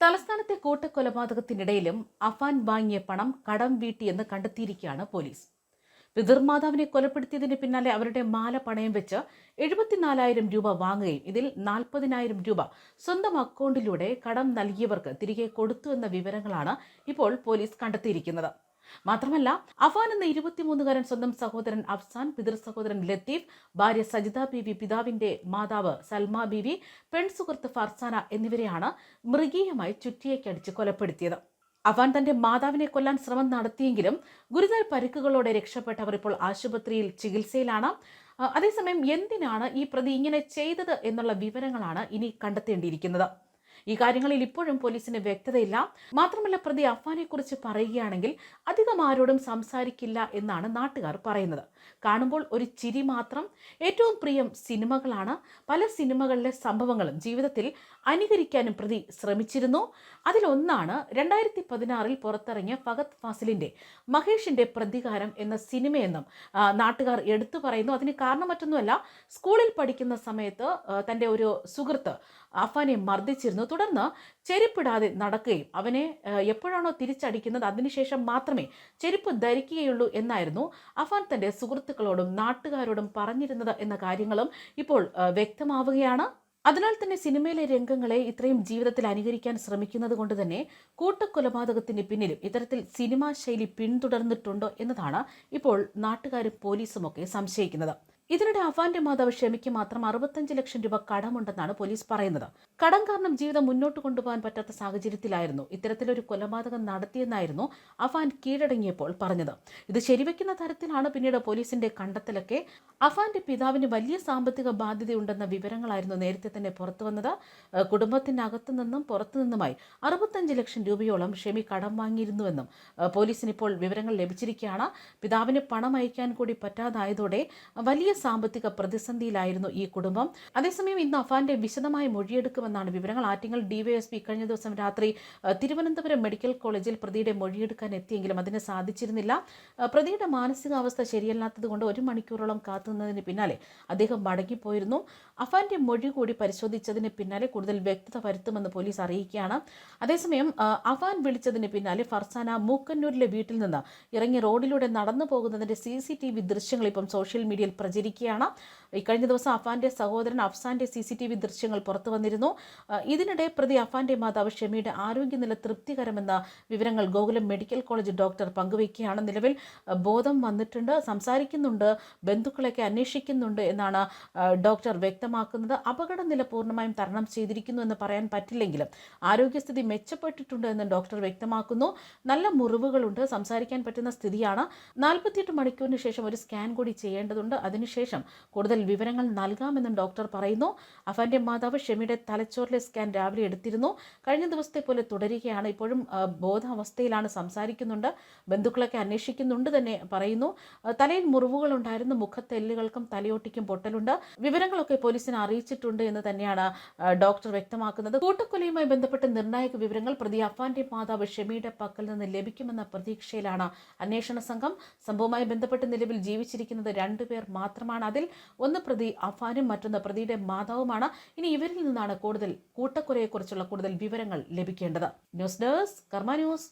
തലസ്ഥാനത്തെ കൂട്ടക്കൊലപാതകത്തിനിടയിലും അഫാൻ വാങ്ങിയ പണം കടം വീട്ടിയെന്ന് കണ്ടെത്തിയിരിക്കുകയാണ് പോലീസ്. പിതൃമാതാവിനെ കൊലപ്പെടുത്തിയതിന് പിന്നാലെ അവരുടെ മാല പണയം വെച്ച് 74,000 രൂപ വാങ്ങുകയും ഇതിൽ 40,000 രൂപ സ്വന്തം അക്കൗണ്ടിലൂടെ കടം നൽകിയവർക്ക് തിരികെ കൊടുത്തു എന്ന വിവരങ്ങളാണ് ഇപ്പോൾ പോലീസ് കണ്ടെത്തിയിരിക്കുന്നത്. മാത്രമല്ല, അഫാൻ എന്ന 23-കാരൻ സ്വന്തം സഹോദരൻ അഫ്സാൻ, പിതൃ സഹോദരൻ ലത്തീഫ്, ഭാര്യ സജിത ബീവി, പിതാവിന്റെ മാതാവ് സൽമ ബീവി, പെൺസുഹൃത്ത് ഫർസാന എന്നിവരെയാണ് മൃഗീയമായി ചുറ്റിയേക്കടിച്ച് കൊലപ്പെടുത്തിയത്. അഫാൻ തന്റെ മാതാവിനെ കൊല്ലാൻ ശ്രമം നടത്തിയെങ്കിലും ഗുരുതര പരിക്കുകളോടെ രക്ഷപ്പെട്ടവർ ഇപ്പോൾ ആശുപത്രിയിൽ ചികിത്സയിലാണ്. അതേസമയം എന്തിനാണ് ഈ പ്രതി ഇങ്ങനെ ചെയ്തത് എന്നുള്ള വിവരങ്ങളാണ് ഇനി കണ്ടെത്തേണ്ടിയിരിക്കുന്നത്. ഈ കാര്യങ്ങളിൽ ഇപ്പോഴും പോലീസിന് വ്യക്തതയില്ല. മാത്രമല്ല, പ്രതി അഫാനെ കുറിച്ച് പറയുകയാണെങ്കിൽ അധികം ആരോടും സംസാരിക്കില്ല എന്നാണ് നാട്ടുകാർ പറയുന്നത്. കാണുമ്പോൾ ഒരു ചിരി മാത്രം. ഏറ്റവും പ്രിയം സിനിമകളാണ്. പല സിനിമകളിലെ സംഭവങ്ങളും ജീവിതത്തിൽ അനുകരിക്കാനും പ്രതി ശ്രമിച്ചിരുന്നു. അതിലൊന്നാണ് 2016 പുറത്തിറങ്ങിയ ഫഹദ് ഫാസിലിന്റെ മഹേഷിന്റെ പ്രതികാരം എന്ന സിനിമയെന്നും നാട്ടുകാർ എടുത്തു പറയുന്നു. അതിന് കാരണം മറ്റൊന്നുമല്ല, സ്കൂളിൽ പഠിക്കുന്ന സമയത്ത് തൻ്റെ ഒരു സുഹൃത്ത് അഫാനെ മർദ്ദിച്ചിരുന്നു. തുടർന്ന് ചെരുപ്പിടാതെ നടക്കുകയും അവനെ എപ്പോഴാണോ തിരിച്ചടിക്കുന്നത് അതിനുശേഷം മാത്രമേ ചെരുപ്പ് ധരിക്കുകയുള്ളൂ എന്നായിരുന്നു അഫാൻ തൻ്റെ സുഹൃത്തുക്കളോടും നാട്ടുകാരോടും പറഞ്ഞിരുന്നത് എന്ന കാര്യങ്ങളും ഇപ്പോൾ വ്യക്തമാവുകയാണ്. അതിനാൽ തന്നെ സിനിമയിലെ രംഗങ്ങളെ ഇത്രയും ജീവിതത്തിൽ അനുകരിക്കാൻ ശ്രമിക്കുന്നത് കൊണ്ട് തന്നെ കൂട്ടക്കൊലപാതകത്തിന് പിന്നിലും ഇത്തരത്തിൽ സിനിമാ ശൈലി പിന്തുടർന്നിട്ടുണ്ടോ എന്നതാണ് ഇപ്പോൾ നാട്ടുകാരും പോലീസും ഒക്കെ സംശയിക്കുന്നത്. ഇതിനിടെ അഫാന്റെ മാതാവ് ഷെമിക്ക് മാത്രം 65 ലക്ഷം രൂപ കടമുണ്ടെന്നാണ് പോലീസ് പറയുന്നത്. കടം കാരണം ജീവിതം മുന്നോട്ട് കൊണ്ടുപോകാൻ പറ്റാത്ത സാഹചര്യത്തിലായിരുന്നു ഇത്തരത്തിലൊരു കൊലപാതകം നടത്തിയെന്നായിരുന്നു അഫാൻ കീഴടങ്ങിയപ്പോൾ പറഞ്ഞത്. ഇത് ശരിവെക്കുന്ന തരത്തിലാണ് പിന്നീട് പോലീസിന്റെ കണ്ടെത്തലൊക്കെ. അഫാന്റെ പിതാവിന് വലിയ സാമ്പത്തിക ബാധ്യതയുണ്ടെന്ന വിവരങ്ങളായിരുന്നു നേരത്തെ തന്നെ പുറത്തു വന്നത്. കുടുംബത്തിനകത്തു നിന്നും പുറത്തു നിന്നുമായി 65 ലക്ഷം രൂപയോളം ഷെമി കടം വാങ്ങിയിരുന്നുവെന്നും പോലീസിന് ഇപ്പോൾ വിവരങ്ങൾ ലഭിച്ചിരിക്കുകയാണ്. പിതാവിന് പണം അയക്കാൻ കൂടി പറ്റാതായതോടെ വലിയ സാമ്പത്തിക പ്രതിസന്ധിയിലായിരുന്നു ഈ കുടുംബം. അതേസമയം ഇന്ന് അഫാന്റെ വിശദമായ മൊഴിയെടുക്കുമെന്നാണ് വിവരങ്ങൾ. ആറ്റിങ്ങൽ ഡിവൈഎസ്പി കഴിഞ്ഞ ദിവസം രാത്രി തിരുവനന്തപുരം മെഡിക്കൽ കോളേജിൽ പ്രതിയുടെ മൊഴിയെടുക്കാൻ എത്തിയെങ്കിലും അതിന് സാധിച്ചിരുന്നില്ല. പ്രതിയുടെ മാനസികാവസ്ഥ ശരിയല്ലാത്തത് കൊണ്ട് 1 മണിക്കൂറോളം കാത്തുനിന്നതിന് പിന്നാലെ അദ്ദേഹം മടങ്ങിപ്പോയിരുന്നു. അഫാന്റെ മൊഴി കൂടി പരിശോധിച്ചതിന് പിന്നാലെ കൂടുതൽ വ്യക്തത വരുത്തുമെന്ന് പോലീസ് അറിയിക്കുകയാണ്. അതേസമയം അഫാൻ വിളിച്ചതിന് പിന്നാലെ ഫർസാന മൂക്കന്നൂരിലെ വീട്ടിൽ നിന്ന് ഇറങ്ങി റോഡിലൂടെ നടന്നു പോകുന്നതിന്റെ CCTV ദൃശ്യങ്ങൾ ഇപ്പം സോഷ്യൽ മീഡിയയിൽ പ്രചരിക്കുകയാണ്. കഴിഞ്ഞ ദിവസം അഫാന്റെ സഹോദരൻ അഫ്സാന്റെ CCTV ദൃശ്യങ്ങൾ പുറത്തു വന്നിരുന്നു. ഇതിനിടെ പ്രതി അഫാന്റെ മാതാവ് ഷെമിയുടെ ആരോഗ്യനില തൃപ്തികരമെന്ന വിവരങ്ങൾ ഗോകുലം മെഡിക്കൽ കോളേജ് ഡോക്ടർ പങ്കുവയ്ക്കുകയാണ്. നിലവിൽ ബോധം വന്നിട്ടുണ്ട്, സംസാരിക്കുന്നുണ്ട്, ബന്ധുക്കളൊക്കെ അന്വേഷിക്കുന്നുണ്ട് എന്നാണ് ഡോക്ടർ വ്യക്തമാക്കുന്നത്. അപകടനില പൂർണ്ണമായും തരണം ചെയ്തിരിക്കുന്നു എന്ന് പറയാൻ പറ്റില്ലെങ്കിലും ആരോഗ്യസ്ഥിതി മെച്ചപ്പെട്ടിട്ടുണ്ട് എന്ന് ഡോക്ടർ വ്യക്തമാക്കുന്നു. നല്ല മുറിവുകളുണ്ട്, സംസാരിക്കാൻ പറ്റുന്ന സ്ഥിതിയാണ്. 48 മണിക്കൂറിന് ശേഷം ഒരു സ്കാൻ കൂടി ചെയ്യേണ്ടതുണ്ട്. അതിനുശേഷം കൂടുതൽ വിവരങ്ങൾ നൽകാമെന്നും ഡോക്ടർ പറയുന്നു. അഫാന്റെ മാതാവ് ഷെമിയുടെ തലച്ചോറിലെ സ്കാൻ രാവിലെ എടുത്തിരുന്നു. കഴിഞ്ഞ ദിവസത്തെ പോലെ തുടരുകയാണ്. ഇപ്പോഴും ബോധാവസ്ഥയിലാണ്, സംസാരിക്കുന്നുണ്ട്, ബന്ധുക്കളൊക്കെ അന്വേഷിക്കുന്നുണ്ട് തന്നെ പറയുന്നു. തലയിൽ മുറിവുകളുണ്ടായിരുന്നു, മുഖത്തെല്ലുകൾക്കും തലയോട്ടിക്കും പൊട്ടലുണ്ട്. വിവരങ്ങളൊക്കെ പോലീസിനെ അറിയിച്ചിട്ടുണ്ട് എന്ന് തന്നെയാണ് ഡോക്ടർ വ്യക്തമാക്കുന്നത്. കൂട്ടക്കൊലയുമായി ബന്ധപ്പെട്ട നിർണായക വിവരങ്ങൾ പ്രതി അഫാന്റെ മാതാവ് ഷെമിയുടെ പക്കൽ നിന്ന് ലഭിക്കുമെന്ന പ്രതീക്ഷയിലാണ് അന്വേഷണ സംഘം. സംഭവവുമായി ബന്ധപ്പെട്ട് നിലവിൽ ജീവിച്ചിരിക്കുന്നത് 2 പേർ മാത്രമാണ്. അതിൽ ഒന്ന് പ്രതി അഫാനും മറ്റൊന്ന് പ്രതിയുടെ മാതാവുമാണ്. ഇനി ഇവരിൽ നിന്നാണ് കൂടുതൽ കൂട്ടക്കൊലയെക്കുറിച്ചുള്ള കൂടുതൽ വിവരങ്ങൾ ലഭിക്കേണ്ടത്. ന്യൂസ് ഡെസ്ക് കർമ്മ ന്യൂസ്.